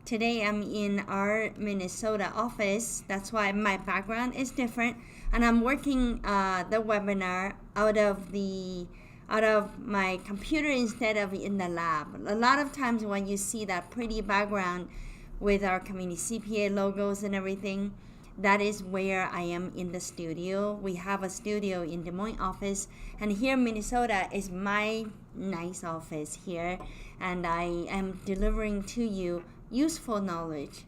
Today I'm in our Minnesota office. That's why my background is different, and I'm working the webinar out of my computer instead of in the lab. A lot of times when you see that pretty background with our community CPA logos and everything, that is where I am in the studio. We have a studio in Des Moines office, and here in Minnesota is my nice office here, and I am delivering to you useful knowledge,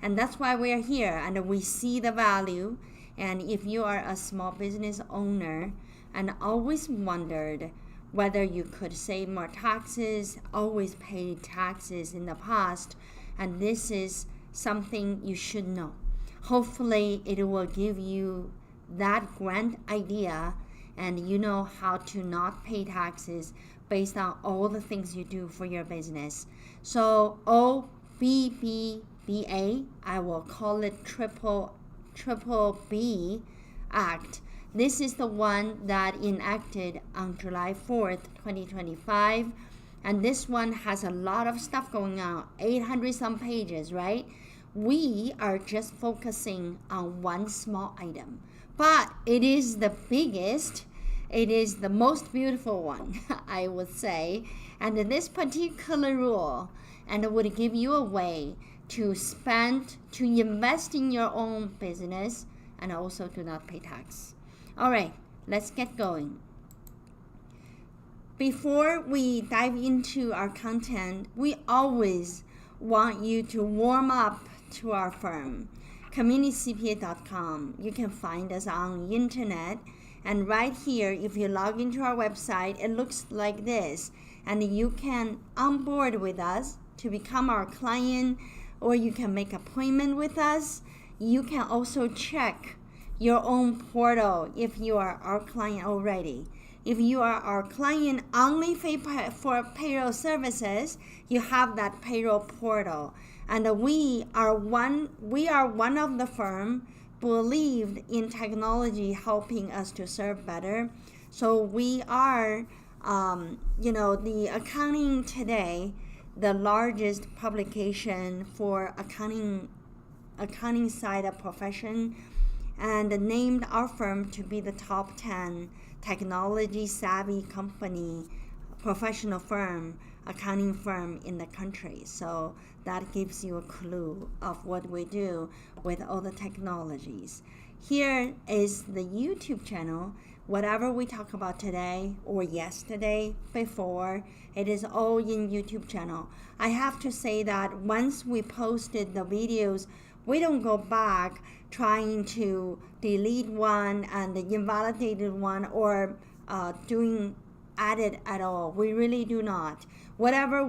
and that's why we're here, and we see the value. And if you are a small business owner and always wondered whether you could save more taxes, always paid taxes in the past, and this is something you should know. Hopefully it will give you that grand idea, and you know how to not pay taxes based on all the things you do for your business. So OBBBA, I will call it triple B Act. This is the one that enacted on July 4th, 2025. And this one has a lot of stuff going on, 800 some pages, right? We are just focusing on one small item, but it is the biggest. It is the most beautiful one, I would say. And this particular rule, and it would give you a way to invest in your own business and also to not pay tax. All right, let's get going. Before we dive into our content, we always want you to warm up to our firm, communitycpa.com. You can find us on the internet, and right here, if you log into our website, it looks like this, and you can onboard with us to become our client, or you can make appointment with us. You can also check your own portal if you are our client already. If you are our client only for payroll services, you have that payroll portal. And we are one of the firm believed in technology helping us to serve better. So we are, the Accounting Today, the largest publication for accounting side of profession, and named our firm to be the top 10 technology savvy company, professional firm, accounting firm in the country. So that gives you a clue of what we do with all the technologies. Here is the YouTube channel. Whatever we talk about today or yesterday, before, it is all in YouTube channel. I have to say that once we posted the videos, we don't go back trying to delete one and invalidated one or doing added at all. We really do not. Whatever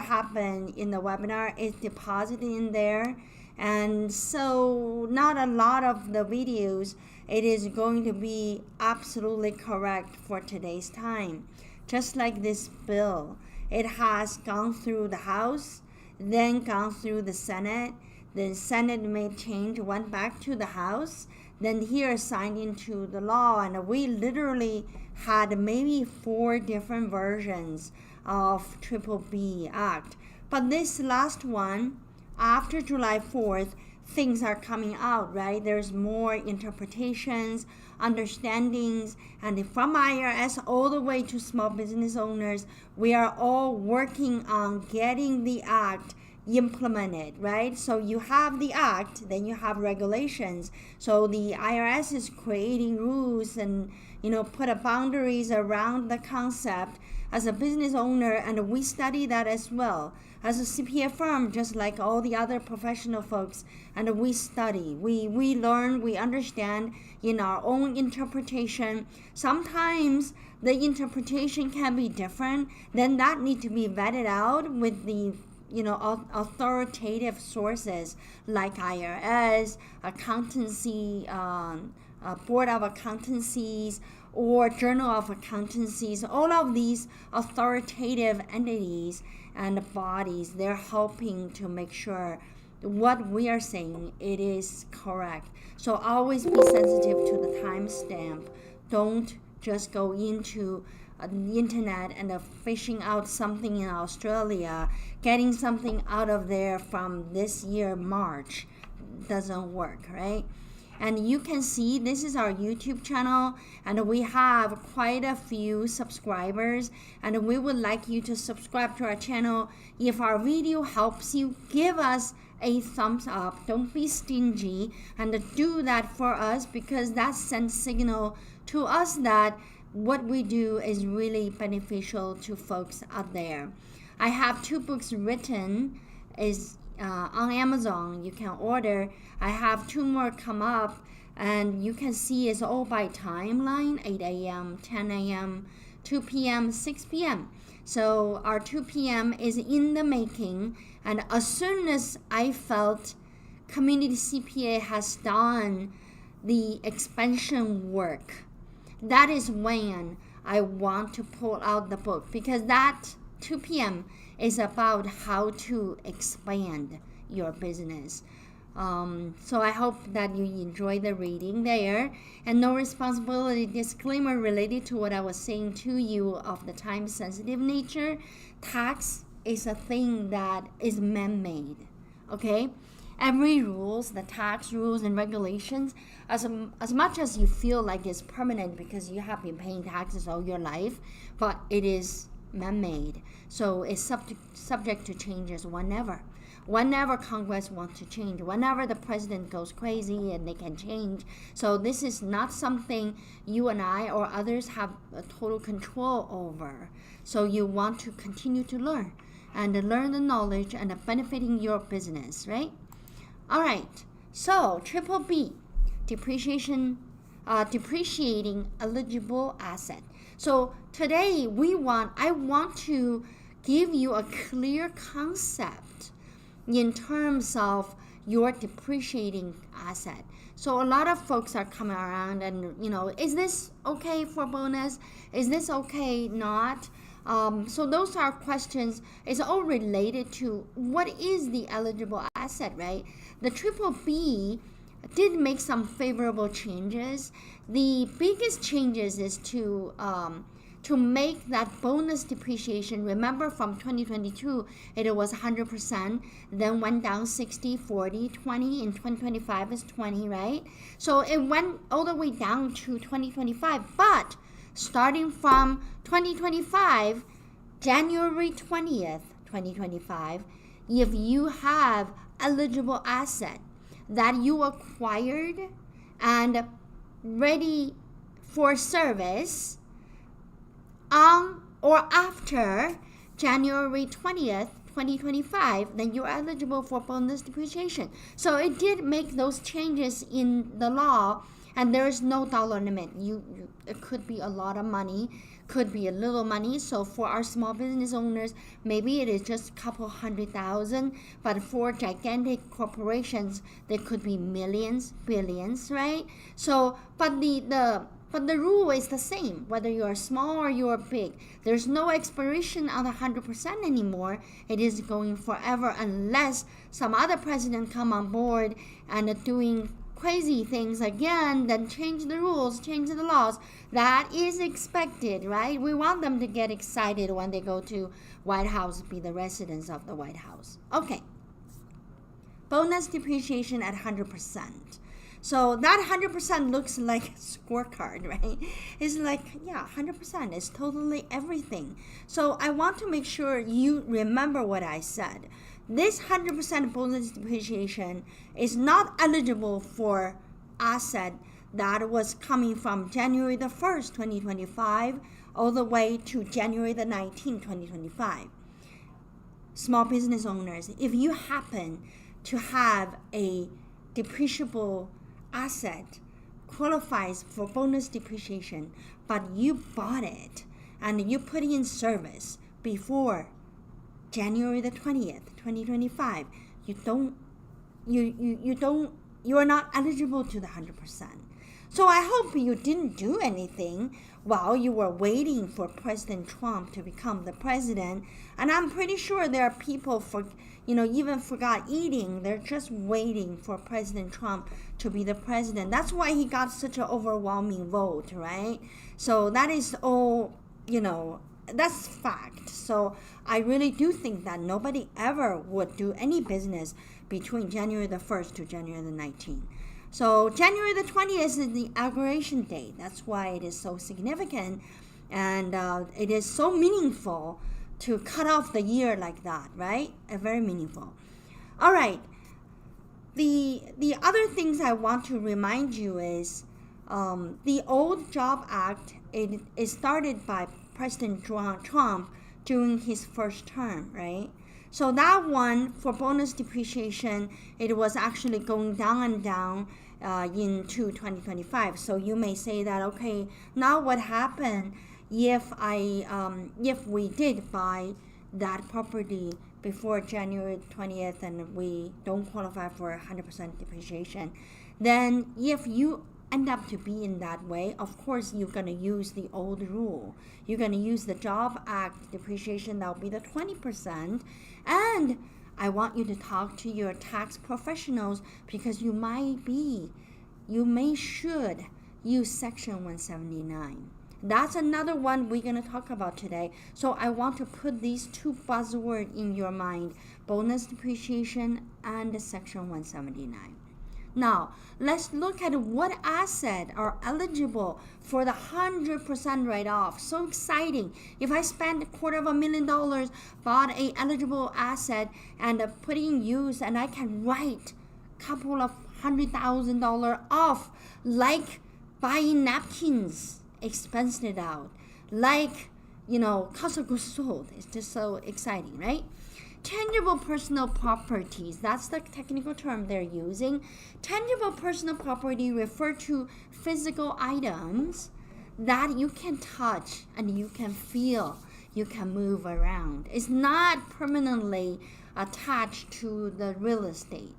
happened in the webinar is deposited in there, and so not a lot of the videos it is going to be absolutely correct for today's time. Just like this bill, it has gone through the House, then gone through the Senate. The Senate made change, went back to the House, then here signed into the law, and we literally had maybe 4 different versions of BBB Act. But this last one, after July 4th, things are coming out, right? There's more interpretations, understandings, and from IRS all the way to small business owners, we are all working on getting the act implemented, right? So you have the act, then you have regulations. So the IRS is creating rules and put a boundaries around the concept as a business owner, and we study that as well as a CPA firm, just like all the other professional folks, and we study, we learn, we understand in our own interpretation. Sometimes the interpretation can be different, then that need to be vetted out with the authoritative sources like IRS, accountancy, Board of Accountancies, or Journal of Accountancies. All of these authoritative entities and bodies, they're helping to make sure what we are saying, it is correct. So always be sensitive to the timestamp. Don't just go into the internet and fishing out something in Australia, getting something out of there from this year March doesn't work, right? And you can see this is our YouTube channel, and we have quite a few subscribers, and we would like you to subscribe to our channel. If our video helps you, give us a thumbs up. Don't be stingy, and do that for us, because that sends signal to us that what we do is really beneficial to folks out there. I have 2 books written on Amazon. You can order. I have 2 more come up, and you can see it's all by timeline: 8 a.m., 10 a.m., 2 p.m., 6 p.m. So our 2 p.m. is in the making, and as soon as I felt Community CPA has done the expansion work, that is when I want to pull out the book, because that 2 p.m. is about how to expand your business. So I hope that you enjoy the reading there. And no responsibility disclaimer related to what I was saying to you of the time-sensitive nature. Tax is a thing that is man-made, okay? Every rules, the tax rules and regulations, as much as you feel like it's permanent because you have been paying taxes all your life, but it is man-made. So it's subject to changes whenever Congress wants to change, whenever the president goes crazy, and they can change. So this is not something you and I or others have a total control over. So you want to continue to learn and learn the knowledge and benefiting your business, right? All right. So BBB, depreciating eligible asset. So today I want to give you a clear concept in terms of your depreciating asset. So a lot of folks are coming around and, is this okay for bonus? Is this okay not? So those are questions. It's all related to what is the eligible asset, right? The BBB did make some favorable changes. The biggest changes is to make that bonus depreciation. Remember, from 2022, it was 100%, then went down 60, 40, 20. In 2025 is 20, right? So it went all the way down to 2025. But starting from 2025, January 20th, 2025, if you have eligible asset that you acquired and ready for service on or after January 20th, 2025, then you're eligible for bonus depreciation. So it did make those changes in the law, and there is no dollar limit. It could be a lot of money, could be a little money. So for our small business owners, maybe it is just a couple $100,000, but for gigantic corporations, there could be millions, billions, right? So, but the rule is the same, whether you're small or you're big. There's no expiration on the 100% anymore. It is going forever unless some other president come on board and doing crazy things again, then change the rules, change the laws. That is expected, right? We want them to get excited when they go to White House, be the residents of the White House. Okay. Bonus depreciation at 100%. So that 100% looks like a scorecard, right? It's like, yeah, 100%. It's totally everything. So I want to make sure you remember what I said. This 100% bonus depreciation is not eligible for asset that was coming from January the 1st, 2025, all the way to January the 19th, 2025. Small business owners, if you happen to have a depreciable asset qualifies for bonus depreciation, but you bought it and you put it in service before January the 20th, 2025, you are not eligible to the 100%. So I hope you didn't do anything while you were waiting for President Trump to become the president. And I'm pretty sure there are people even forgot eating. They're just waiting for President Trump to be the president. That's why he got such an overwhelming vote, right? So that is all that's fact. So I really do think that nobody ever would do any business between January the 1st to January the 19th. So January the 20th is the inauguration date. That's why it is so significant, and it is so meaningful to cut off the year like that, right? Very meaningful. All right. The other things I want to remind you is the old Job Act. It is started by President Trump during his first term, right? So that one, for bonus depreciation, it was actually going down and down into 2025. So you may say that, okay, now what happened if we did buy that property before January 20th and we don't qualify for 100% depreciation? Then if you end up to be in that way, of course you're going to use the old rule. You're going to use the Job Act depreciation. That will be the 20%. And I want you to talk to your tax professionals, because you should use Section 179. That's another one we're going to talk about today. So I want to put these two buzzwords in your mind: bonus depreciation and Section 179. Now, let's look at what assets are eligible for the 100% write-off. So exciting. If I spend $250,000, bought a eligible asset and put it in use, and I can write a couple of $100,000 off, like buying napkins, expense it out, like, cost of goods sold. It's just so exciting, right? Tangible personal properties, that's the technical term they're using. Tangible personal property refer to physical items that you can touch and you can feel, you can move around. It's not permanently attached to the real estate.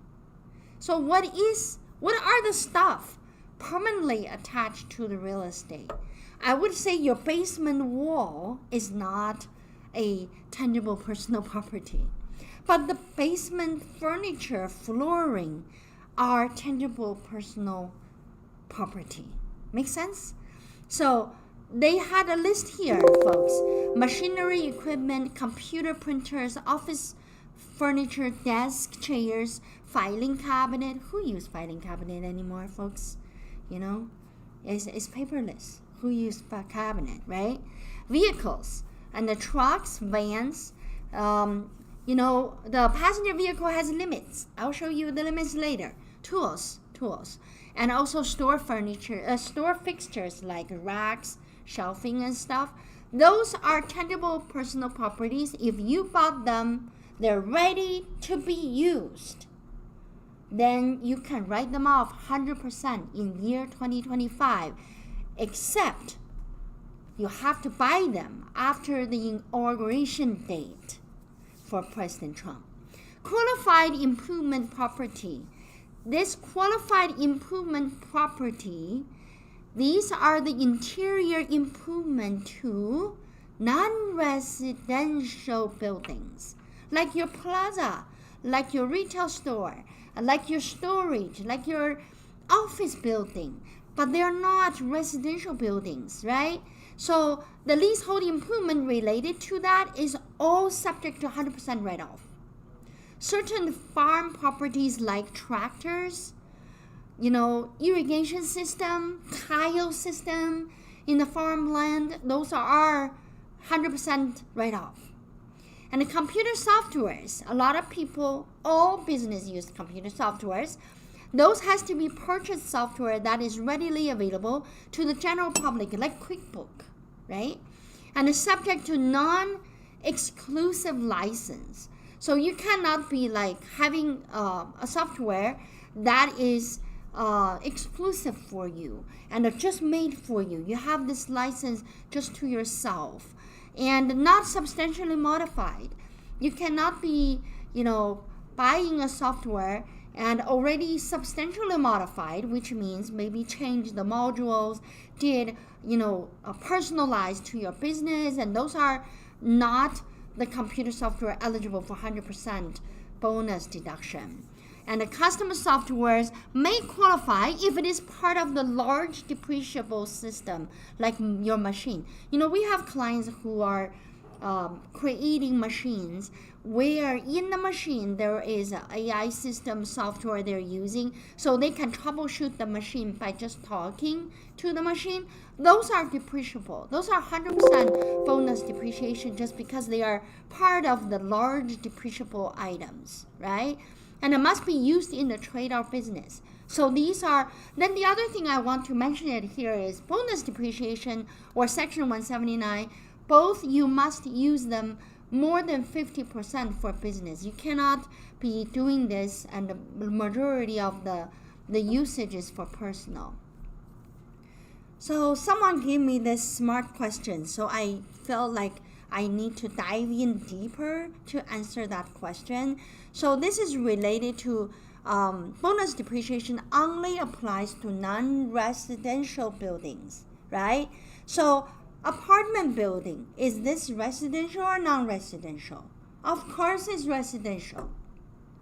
So what are the stuff permanently attached to the real estate? I would say your basement wall is not a tangible personal property, but the basement furniture, flooring are tangible personal property. Make sense? So they had a list here, folks: machinery, equipment, computer, printers, office furniture, desk, chairs, filing cabinet. Who use filing cabinet anymore, folks? It's paperless. Who use cabinet, right? Vehicles and the trucks, vans. The passenger vehicle has limits. I'll show you the limits later. Tools, and also store furniture, store fixtures like racks, shelving and stuff. Those are tangible personal properties. If you bought them, they're ready to be used. Then you can write them off 100% in year 2025, except you have to buy them after the inauguration date for President Trump. Qualified improvement property. This qualified improvement property, these are the interior improvement to non-residential buildings, like your plaza, like your retail store, like your storage, like your office building, but they're not residential buildings, right? So the leasehold improvement related to that is all subject to 100% write-off. Certain farm properties like tractors, irrigation system, tile system in the farmland, those are 100% write-off. And the computer softwares, a lot of people, all business use computer softwares. Those has to be purchased software that is readily available to the general public, like QuickBook, right? And it's subject to non-exclusive license. So you cannot be like having a software that is exclusive for you and just made for you. You have this license just to yourself and not substantially modified. You cannot be, buying a software and already substantially modified, which means maybe change the modules, did, personalized to your business, and those are not the computer software eligible for 100% bonus deduction. And the custom softwares may qualify if it is part of the large depreciable system, like your machine. We have clients who are creating machines where in the machine there is an AI system software they're using, so they can troubleshoot the machine by just talking to the machine. Those are depreciable. Those are 100% bonus depreciation just because they are part of the large depreciable items, right? And it must be used in the trade or business. So these are, then the other thing I want to mention it here is bonus depreciation or Section 179. Both you must use them more than 50% for business. You cannot be doing this, and the majority of the usage is for personal. So someone gave me this smart question, so I felt like I need to dive in deeper to answer that question. So this is related to bonus depreciation only applies to non-residential buildings, right? So apartment building, is this residential or non-residential? Of course it's residential,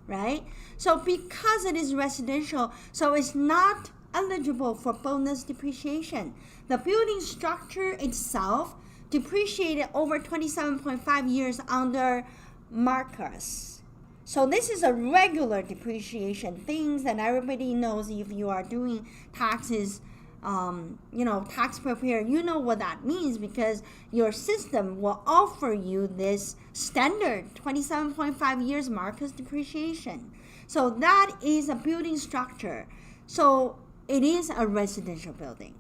right? So because it is residential, so it's not eligible for bonus depreciation. The building structure itself depreciated over 27.5 years under Marcus. So this is a regular depreciation, things that everybody knows if you are doing taxes, tax prepare, you know what that means because your system will offer you this standard 27.5 years Marcus depreciation. So that is a building structure. So it is a residential building.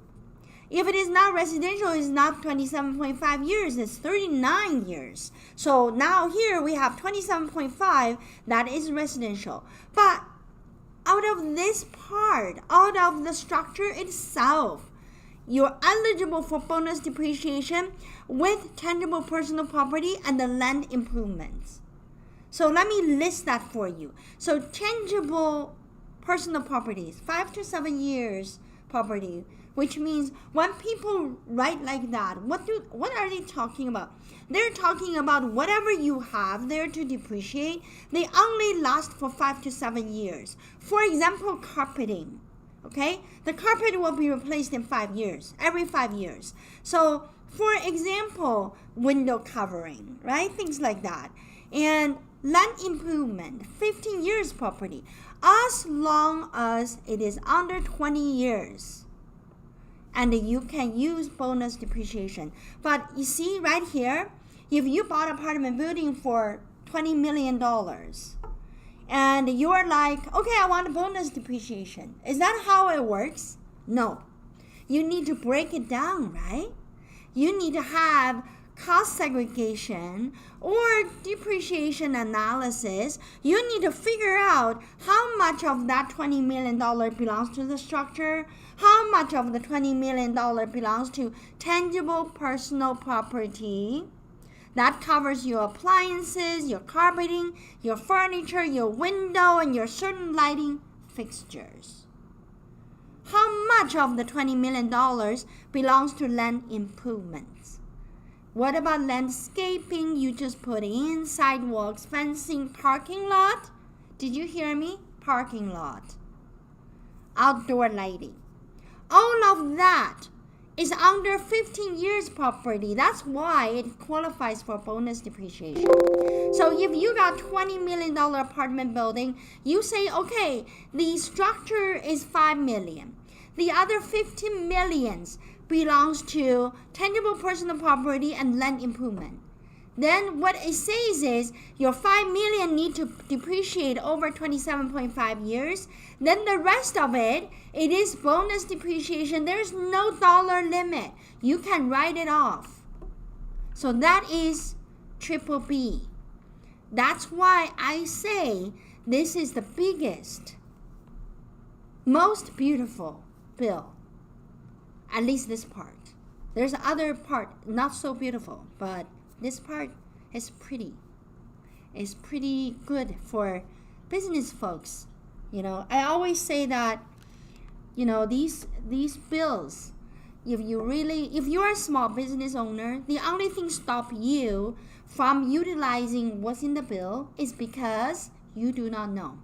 If it is not residential, it's not 27.5 years, it's 39 years. So now here we have 27.5, that is residential. But out of this part, out of the structure itself, you're eligible for bonus depreciation with tangible personal property and the land improvements. So let me list that for you. So tangible personal properties, 5 to 7 years property, which means when people write like that, what are they talking about? They're talking about whatever you have there to depreciate, they only last for 5 to 7 years. For example, carpeting, okay? The carpet will be replaced in 5 years, every 5 years. So for example, window covering, right? Things like that. And land improvement, 15 years property, as long as it is under 20 years. And you can use bonus depreciation. But you see right here, if you bought an apartment building for $20 million and you're like, okay, I want a bonus depreciation. Is that how it works? No. You need to break it down, right? You need to have cost segregation or depreciation analysis. You need to figure out how much of that $20 million belongs to the structure, how much of the $20 million belongs to tangible personal property. That covers your appliances, your carpeting, your furniture, your window, and your certain lighting fixtures. How much of the $20 million belongs to land improvements? What about landscaping? You just put in sidewalks, fencing, parking lot. Did you hear me? Parking lot. Outdoor lighting. All of that is under 15 years property. That's why it qualifies for bonus depreciation. So if you got $20 million apartment building, you say, okay, the structure is $5 million. The other $15 millions belongs to tangible personal property and land improvement. Then what it says is your $5 million need to depreciate over 27.5 years. Then the rest of it is bonus depreciation. There's no dollar limit. You can write it off. So that is OBBBA. That's why I say this is the biggest, most beautiful bill. At least this part. There's other part, not so beautiful, but this part is pretty. It's pretty good for business folks. I always say that, these bills, if you are a small business owner, the only thing stop you from utilizing what's in the bill is because you do not know.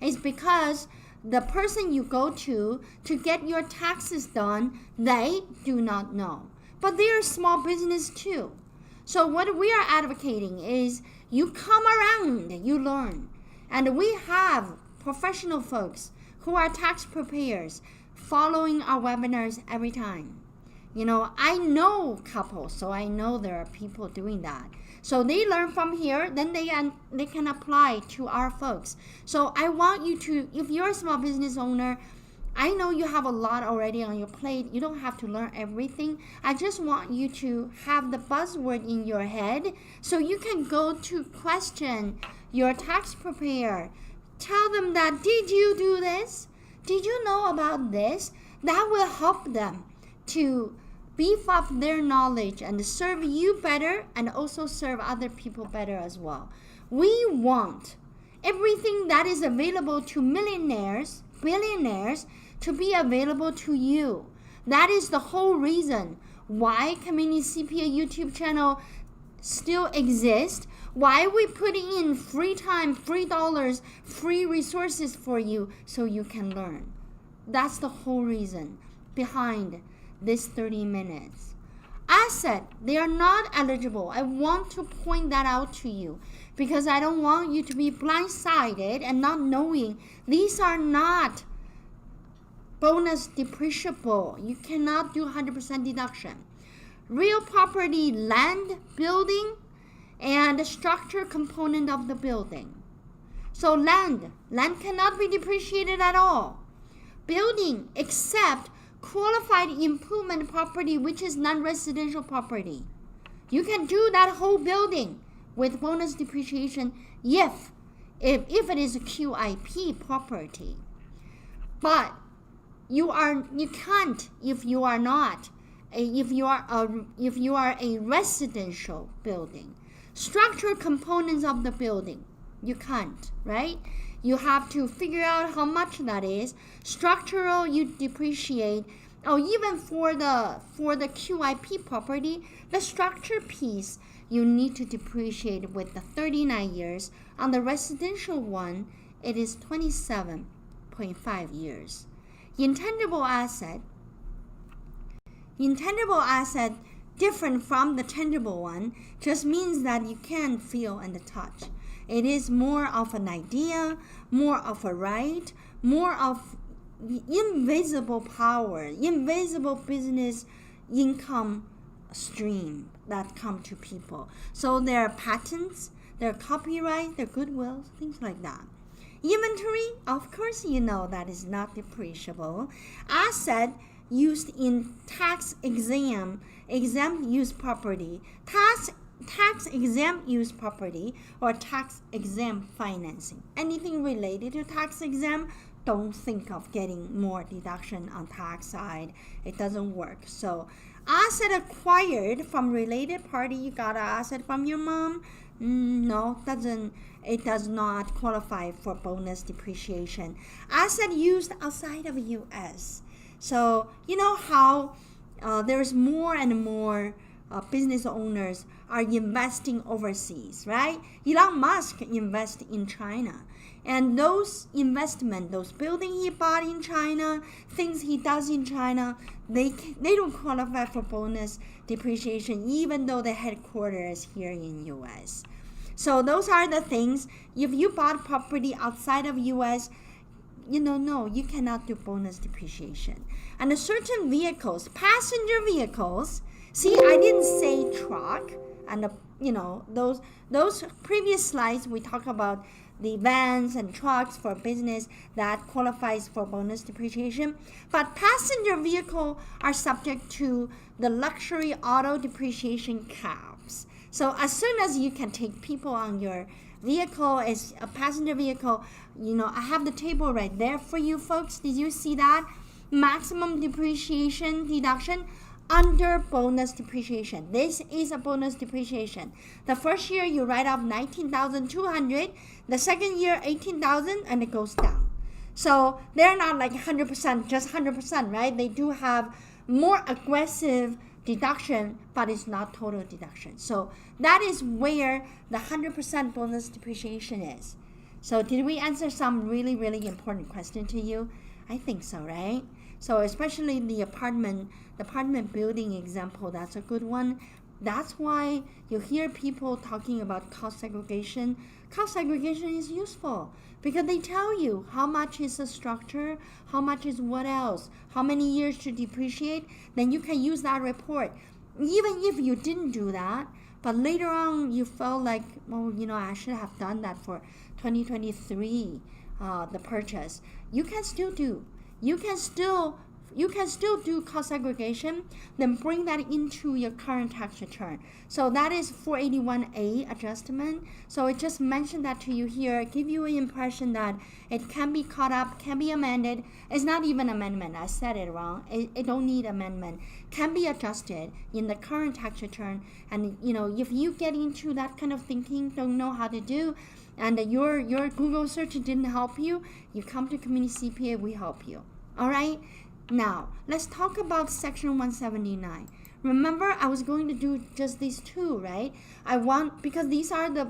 It's because the person you go to get your taxes done, they do not know. But they are small business too. So what we are advocating is you come around, you learn. And we have professional folks who are tax preparers following our webinars every time. I know couples, so I know there are people doing that. So they learn from here, then they can apply to our folks. So I want you to, if you're a small business owner, I know you have a lot already on your plate. You don't have to learn everything. I just want you to have the buzzword in your head so you can go to question your tax preparer. Tell them that, did you do this? Did you know about this? That will help them to beef up their knowledge and serve you better and also serve other people better as well. We want everything that is available to millionaires, billionaires, to be available to you. That is the whole reason why Community CPA YouTube channel still exists, why we putting in free time, free dollars, free resources for you so you can learn. That's the whole reason behind this 30 minutes. Asset, they are not eligible. I want to point that out to you because I don't want you to be blindsided and not knowing these are not bonus depreciable. You cannot do 100% deduction. Real property, land, building, and the structure component of the building. So land cannot be depreciated at all. Building, except qualified improvement property, which is non-residential property. You can do that whole building with bonus depreciation if it is a QIP property. But you can't if you are a residential building. Structural components of the building, you can't, right? You have to figure out how much that is. Structural, you depreciate. Even for the QIP property, the structure piece, you need to depreciate with the 39 years. On the residential one, it is 27.5 years. Intangible asset, different from the tangible one, just means that you can feel and touch. It is more of an idea, more of a right, more of invisible power, invisible business income stream that come to people. So there are patents, there are copyright, there are goodwill, things like that. Inventory, of course you know that is not depreciable. Asset used in tax exempt use property, tax exempt use property, or tax exempt financing. Anything related to tax exempt, don't think of getting more deduction on tax side. It doesn't work. So asset acquired from related party, you got an asset from your mom, no, it does not qualify for bonus depreciation. Asset used outside of US. So you know how there's more and more business owners are investing overseas, right? Elon Musk invests in China. And those investment, those buildings he bought in China, things he does in China, they don't qualify for bonus depreciation even though the headquarters is here in US. So those are the things. If you bought property outside of US, no, you cannot do bonus depreciation. And certain vehicles, passenger vehicles, see, I didn't say truck, and those previous slides we talk about the vans and trucks for business that qualifies for bonus depreciation. But passenger vehicle are subject to the luxury auto depreciation caps. So as soon as you can take people on your vehicle as a passenger vehicle, I have the table right there for you folks. Did you see that? Maximum depreciation deduction under bonus depreciation. This is a bonus depreciation. The first year you write off $19,200, the second year $18,000, and it goes down. So they're not like 100%, just 100%, right? They do have more aggressive deduction, but it's not total deduction. So that is where the 100% bonus depreciation is. So did we answer some really, really important question to you? I think so, right? So especially the apartment building example, that's a good one. That's why you hear people talking about cost segregation. Cost segregation is useful because they tell you how much is the structure, how much is what else, how many years to depreciate. Then you can use that report. Even if you didn't do that, but later on you felt like, well, I should have done that for 2023, the purchase. You can still do. You can still do cost segregation, then bring that into your current tax return. So that is 481A adjustment. So it just mentioned that to you here, give you an impression that it can be caught up, can be amended. It's not even amendment. I said it wrong. It don't need amendment. Can be adjusted in the current tax return. And if you get into that kind of thinking, don't know how to do, and your Google search didn't help you, you come to Community CPA, we help you. All right? Now, let's talk about Section 179. Remember, I was going to do just these two, right? Because these are the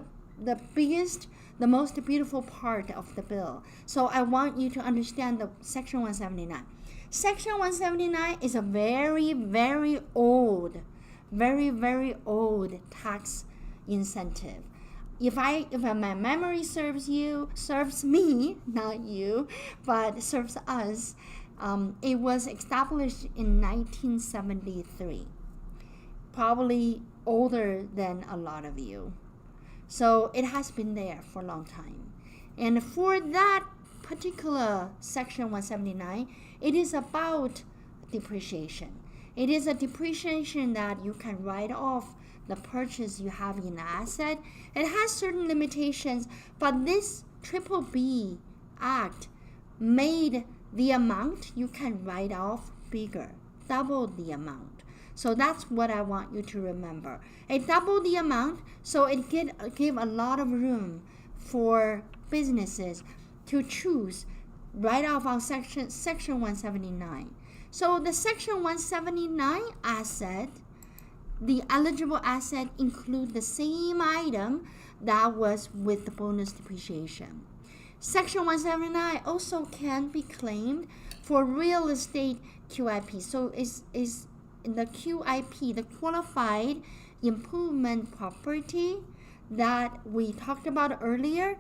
biggest, the most beautiful part of the bill. So I want you to understand the Section 179. Section 179 is a very, very old tax incentive. If my memory serves me, not you, but serves us, it was established in 1973, probably older than a lot of you. So it has been there for a long time. And for that particular Section 179, it is about depreciation. It is a depreciation that you can write off the purchase you have in the asset. It has certain limitations, but this OBBBA Act made the amount you can write off bigger, double the amount. So that's what I want you to remember. It doubled the amount, so it gave a lot of room for businesses to choose right off on Section 179. So the Section 179 asset, the eligible asset include the same item that was with the bonus depreciation. Section 179 also can be claimed for real estate QIP. So is the QIP, the qualified improvement property that we talked about earlier,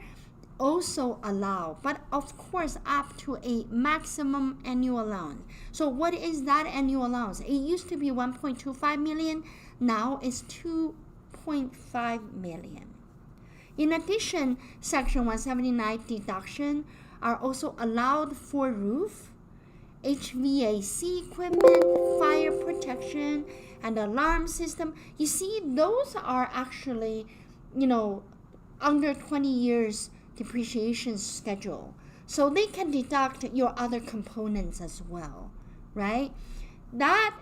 also allow, but of course up to a maximum annual allowance. So what is that annual allowance? It used to be 1.25 million, now it's 2.5 million. In addition, Section 179 deduction are also allowed for roof, HVAC equipment, fire protection, and alarm system. You see, those are actually, under 20 years depreciation schedule. So they can deduct your other components as well, right? That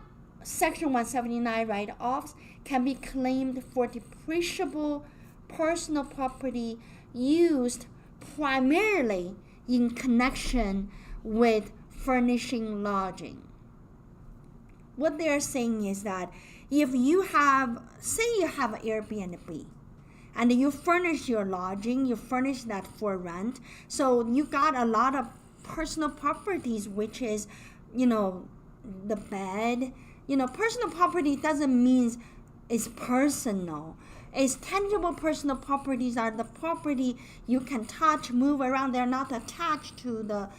Section 179 write-offs can be claimed for depreciable personal property used primarily in connection with furnishing lodging. What they're saying is that if you have, say you have an Airbnb, and you furnish your lodging, you furnish that for rent, so you got a lot of personal properties, which is, the bed. Personal property doesn't mean it's personal. It's tangible personal properties are the property you can touch, move around. They're not attached to the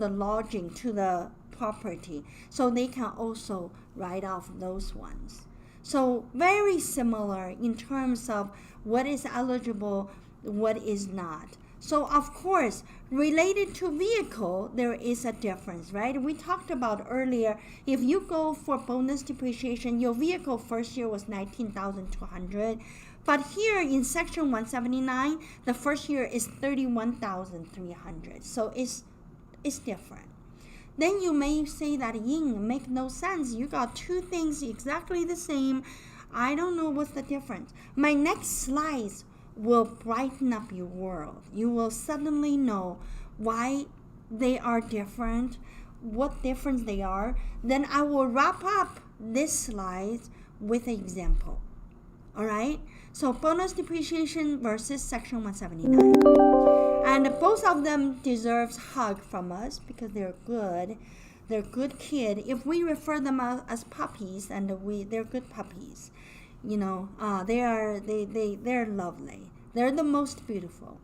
lodging, to the property. So they can also write off those ones. So very similar in terms of what is eligible, what is not. So of course, related to vehicle, there is a difference, right? We talked about earlier, if you go for bonus depreciation, your vehicle first year was $19,200. But here in Section 179, the first year is $31,300. So it's different. Then you may say that, Ying, make no sense. You got two things exactly the same. I don't know what's the difference. My next slides will brighten up your world. You will suddenly know why they are different, what difference they are. Then I will wrap up this slide with an example. All right? So bonus depreciation versus Section 179. And both of them deserves hug from us because they're good. They're good kid. If we refer them as puppies, and they're good puppies. You know, they're lovely. They're the most beautiful.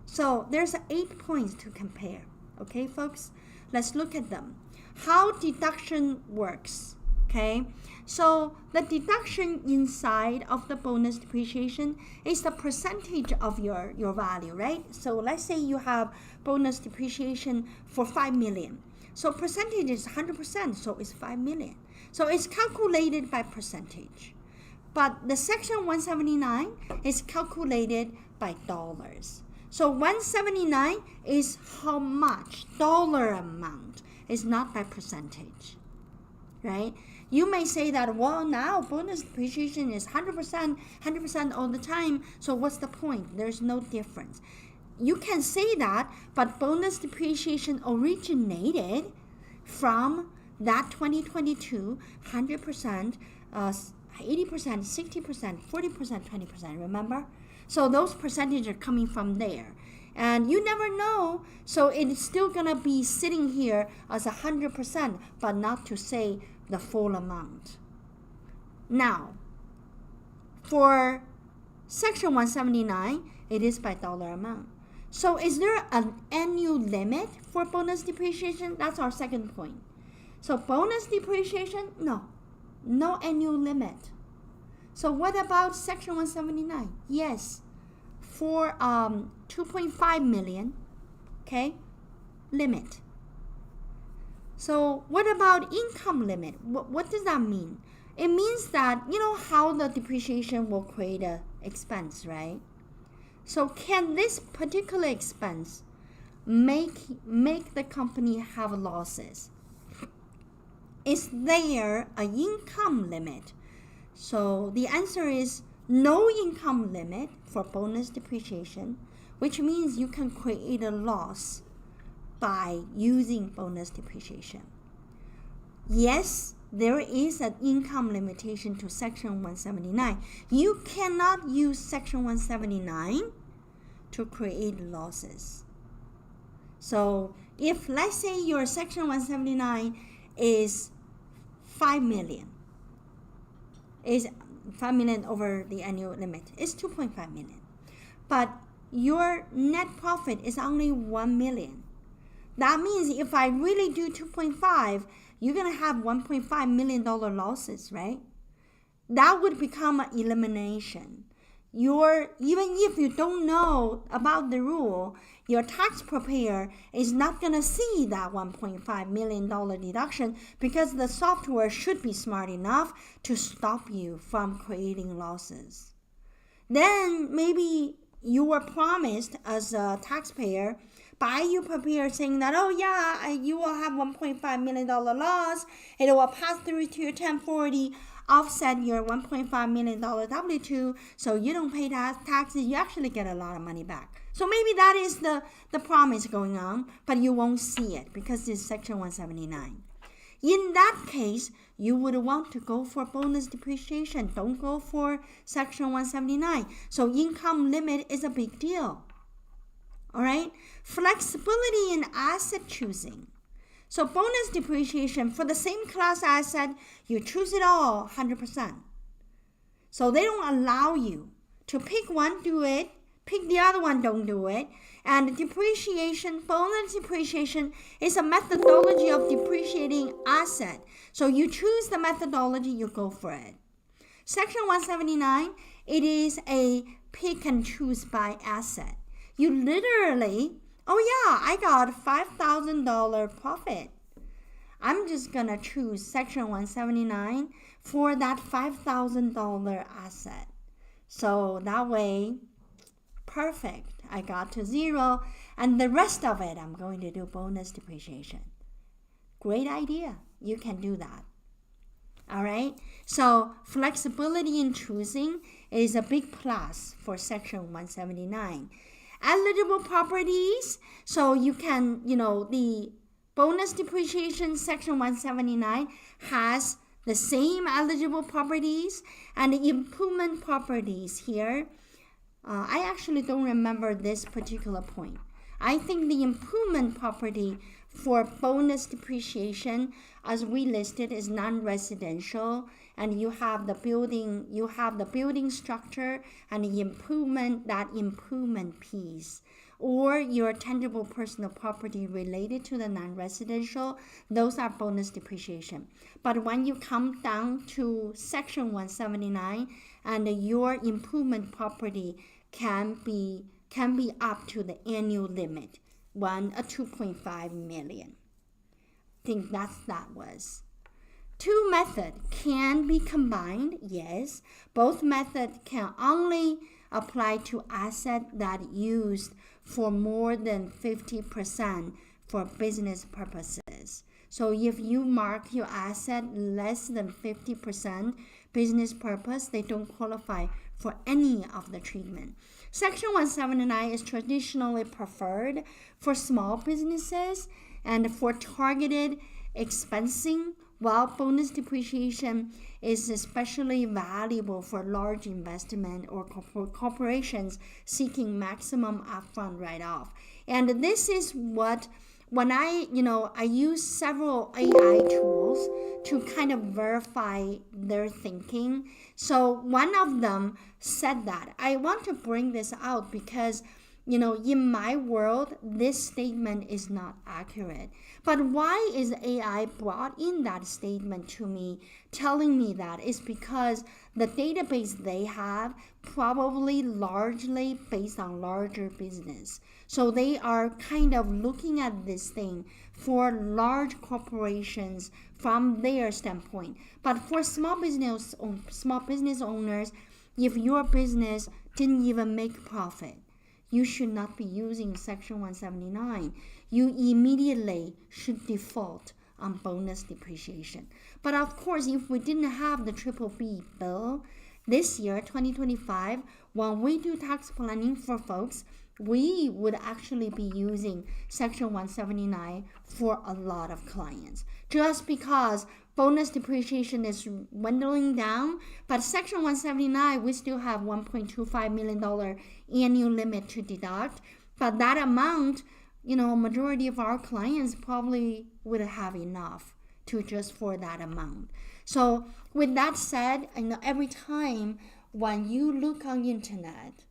So there's 8 points to compare. Okay, folks? Let's look at them. How deduction works. Okay, so the deduction inside of the bonus depreciation is the percentage of your value, right? So let's say you have bonus depreciation for 5 million. So percentage is 100%, so it's 5 million. So it's calculated by percentage. But the Section 179 is calculated by dollars. So 179 is how much dollar amount, is not by percentage, right? You may say that, well, now bonus depreciation is 100% all the time, so what's the point? There's no difference. You can say that, but bonus depreciation originated from that 2022, 100%, 80%, 60%, 40%, 20%, remember? So those percentages are coming from there. And you never know, so it's still going to be sitting here as 100%, but not to say the full amount. Now, for Section 179, it is by dollar amount. So is there an annual limit for bonus depreciation? That's our second point. So bonus depreciation, no annual limit. So what about Section 179? Yes, for 2.5 million, okay, limit. So what about income limit? What does that mean? It means that, you know how the depreciation will create an expense, right? So can this particular expense make the company have losses? Is there an income limit? So the answer is no income limit for bonus depreciation, which means you can create a loss by using bonus depreciation. Yes, there is an income limitation to Section 179. You cannot use Section 179 to create losses. So if, let's say, your Section 179 is 5 million, is 5 million over the annual limit, it's 2.5 million. But your net profit is only 1 million. That means if I really do 2.5, you're going to have $1.5 million losses, right? That would become an elimination. Even if you don't know about the rule, your tax preparer is not going to see that $1.5 million deduction because the software should be smart enough to stop you from creating losses. Then maybe you were promised as a taxpayer by your preparer saying that, oh yeah, you will have $1.5 million loss. It will pass through to your 1040, offset your $1.5 million W-2, so you don't pay taxes. You actually get a lot of money back. So maybe that is the promise going on, but you won't see it because it's Section 179. In that case, you would want to go for bonus depreciation. Don't go for Section 179. So income limit is a big deal. All right? Flexibility in asset choosing. So bonus depreciation, for the same class asset, you choose it all 100%. So they don't allow you to pick one, do it, pick the other one, don't do it. And depreciation, bonus depreciation is a methodology of depreciating asset. So you choose the methodology, you go for it. Section 179, it is a pick and choose by asset. You literally, oh yeah, I got $5,000 profit. I'm just going to choose Section 179 for that $5,000 asset. So that way, perfect. I got to zero, and the rest of it, I'm going to do bonus depreciation. Great idea. You can do that. All right? So flexibility in choosing is a big plus for Section 179. Eligible properties, so you can, the bonus depreciation Section 179 has the same eligible properties and the improvement properties here. I actually don't remember this particular point. I think the improvement property for bonus depreciation, as we listed, is non-residential, and you have the building structure and the improvement, that improvement piece, or your tangible personal property related to the non-residential, those are bonus depreciation. But when you come down to Section 179, and your improvement property can be up to the annual limit, 2.5 million. I think that was. Two methods can be combined, yes. Both methods can only apply to assets that used for more than 50% for business purposes. So if you mark your asset less than 50% business purpose, they don't qualify for any of the treatment. Section 179 is traditionally preferred for small businesses and for targeted expensing, while bonus depreciation is especially valuable for large investment or corporations seeking maximum upfront write-off. And this is what, when I use several AI tools to kind of verify their thinking. So one of them said that. I want to bring this out because, in my world, this statement is not accurate. But why is AI brought in that statement to me, telling me that? Is because the database they have probably largely based on larger business. So they are kind of looking at this thing for large corporations from their standpoint. But for small business owners, if your business didn't even make profit, you should not be using Section 179. You immediately should default on bonus depreciation. But of course, if we didn't have the OBBBA bill this year, 2025, when we do tax planning for folks, we would actually be using Section 179 for a lot of clients. Just because bonus depreciation is dwindling down, but Section 179, we still have $1.25 million annual limit to deduct. But that amount, majority of our clients probably would have enough to just for that amount. So with that said, every time when you look on the internet,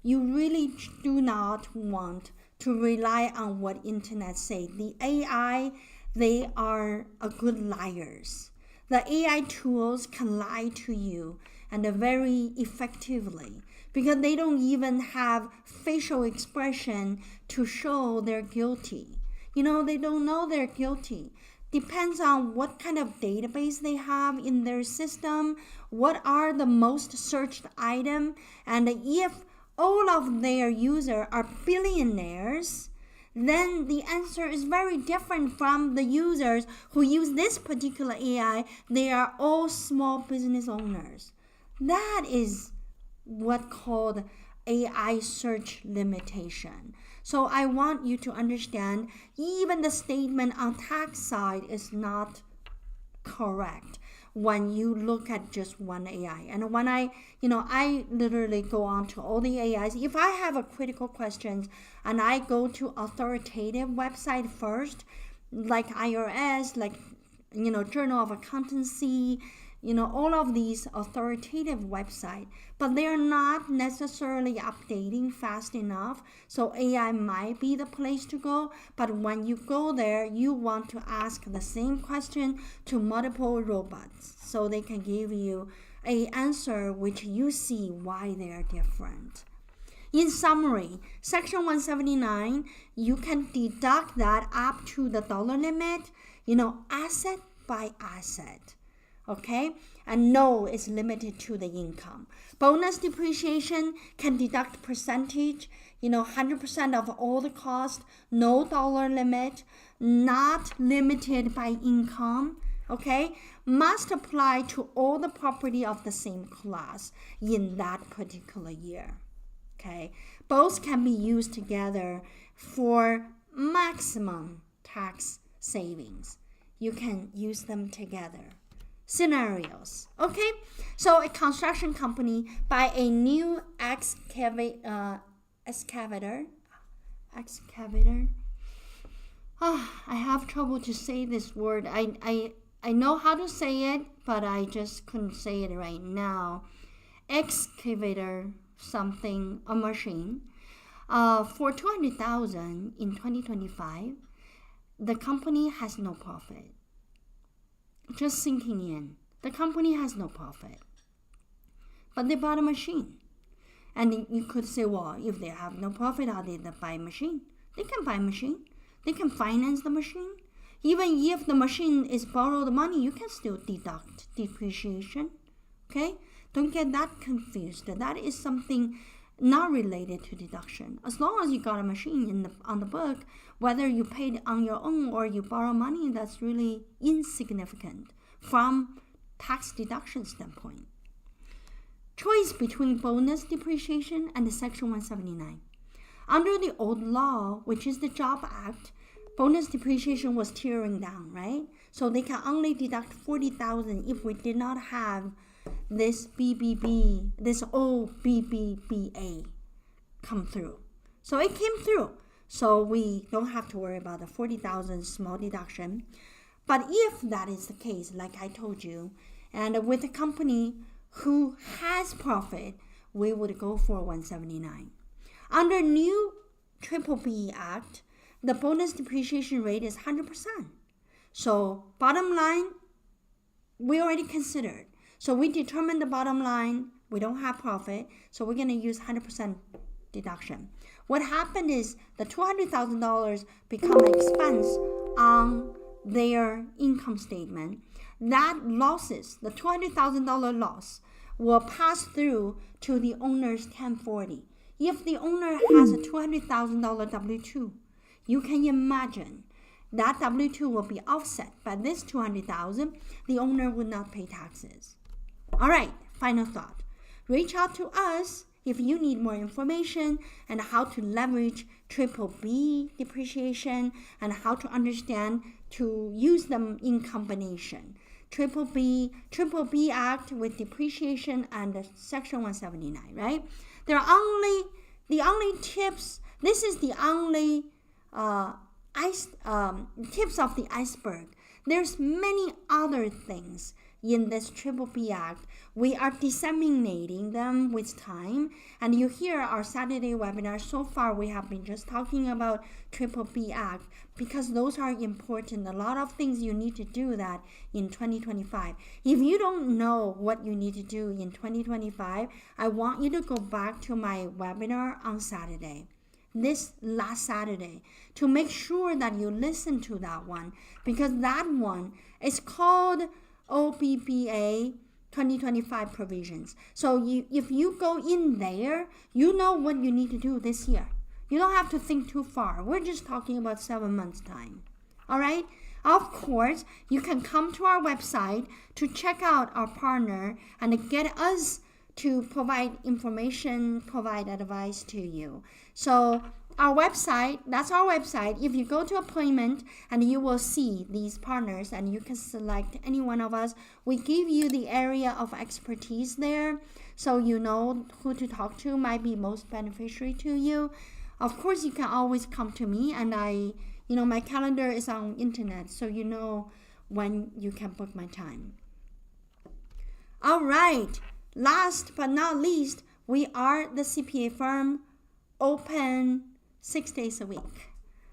you really do not want to rely on what internet say. The AI, they are a good liars. The AI tools can lie to you and very effectively because they don't even have facial expression to show they're guilty. They don't know they're guilty. Depends on what kind of database they have in their system, what are the most searched item, and if all of their users are billionaires, then the answer is very different from the users who use this particular AI. They are all small business owners. That is what called AI search limitation. So I want you to understand, even the statement on tax side is not correct when you look at just one AI. And when I literally go on to all the AIs. If I have a critical question and I go to authoritative website first, like IRS, like, Journal of Accountancy, all of these authoritative websites, but they are not necessarily updating fast enough. So AI might be the place to go. But when you go there, you want to ask the same question to multiple robots so they can give you an answer which you see why they are different. In summary, Section 179, you can deduct that up to the dollar limit, asset by asset. Okay, and no, it's limited to the income. Bonus depreciation can deduct percentage, 100% of all the cost, no dollar limit, not limited by income. Okay, must apply to all the property of the same class in that particular year. Okay, both can be used together for maximum tax savings. you can use them together. Scenarios. Okay, so a construction company buy a new excavator. I have trouble to say this word. I know how to say it, but I just couldn't say it right now. Excavator something, a machine. For $200,000 in 2025, the company has no profit. Just sinking in. The company has no profit. But they bought a machine. And you could say, well, if they have no profit, how did they buy a machine? They can buy a machine. They can finance the machine. Even if the machine is borrowed money, you can still deduct depreciation. Okay? Don't get that confused. That is something not related to deduction. As long as you got a machine on the book, whether you paid on your own or you borrow money, that's really insignificant from tax deduction standpoint. Choice between bonus depreciation and the Section 179. Under the old law, which is the Job Act, bonus depreciation was tearing down, right? So they can only deduct $40,000 if we did not have this OBBBA come through. So it came through. So we don't have to worry about the $40,000 small deduction. But if that is the case, like I told you, and with a company who has profit, we would go for 179. Under new OBBBA Act, the bonus depreciation rate is 100%. So bottom line, we already considered. So we determined the bottom line, we don't have profit, so we're going to use 100% deduction. What happened is the $200,000 become an expense on their income statement. That losses, the $200,000 loss, will pass through to the owner's 1040. If the owner has a $200,000 W-2, you can imagine that W-2 will be offset by this $200,000. The owner would not pay taxes. All right, final thought. Reach out to us if you need more information and how to leverage OBBBA depreciation and how to understand to use them in combination. OBBBA Act with depreciation and the Section 179, right? The only tips, this is the only tips of the iceberg. There's many other things in this OBBBA Act. We are disseminating them with time. And you hear our Saturday webinar. So far, we have been just talking about OBBBA Act because those are important. A lot of things you need to do that in 2025. If you don't know what you need to do in 2025, I want you to go back to my webinar on Saturday. This last Saturday, to make sure that you listen to that one, because that one is called OBBBA 2025 provisions. So if you go in there, you know what you need to do this year. You don't have to think too far. We're just talking about 7 months' time. All right? Of course, you can come to our website to check out our partner and get us to provide information, provide advice to you. So our website, that's our website. If you go to appointment and you will see these partners and you can select any one of us, we give you the area of expertise there so you know who to talk to might be most beneficiary to you. Of course, you can always come to me and my calendar is on internet so you know when you can book my time. All right. Last but not least, we are the CPA firm, open 6 days a week,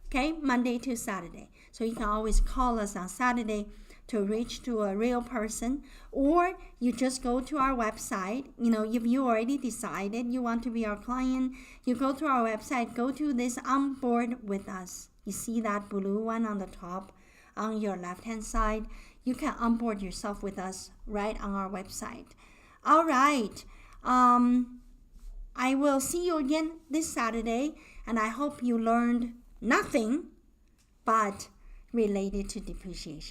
okay, Monday to Saturday. So you can always call us on Saturday to reach to a real person, or you just go to our website. If you already decided you want to be our client, you go to our website, go to this On Board with Us. You see that blue one on the top on your left-hand side. You can onboard yourself with us right on our website. All right. I will see you again this Saturday, and I hope you learned nothing but related to depreciation.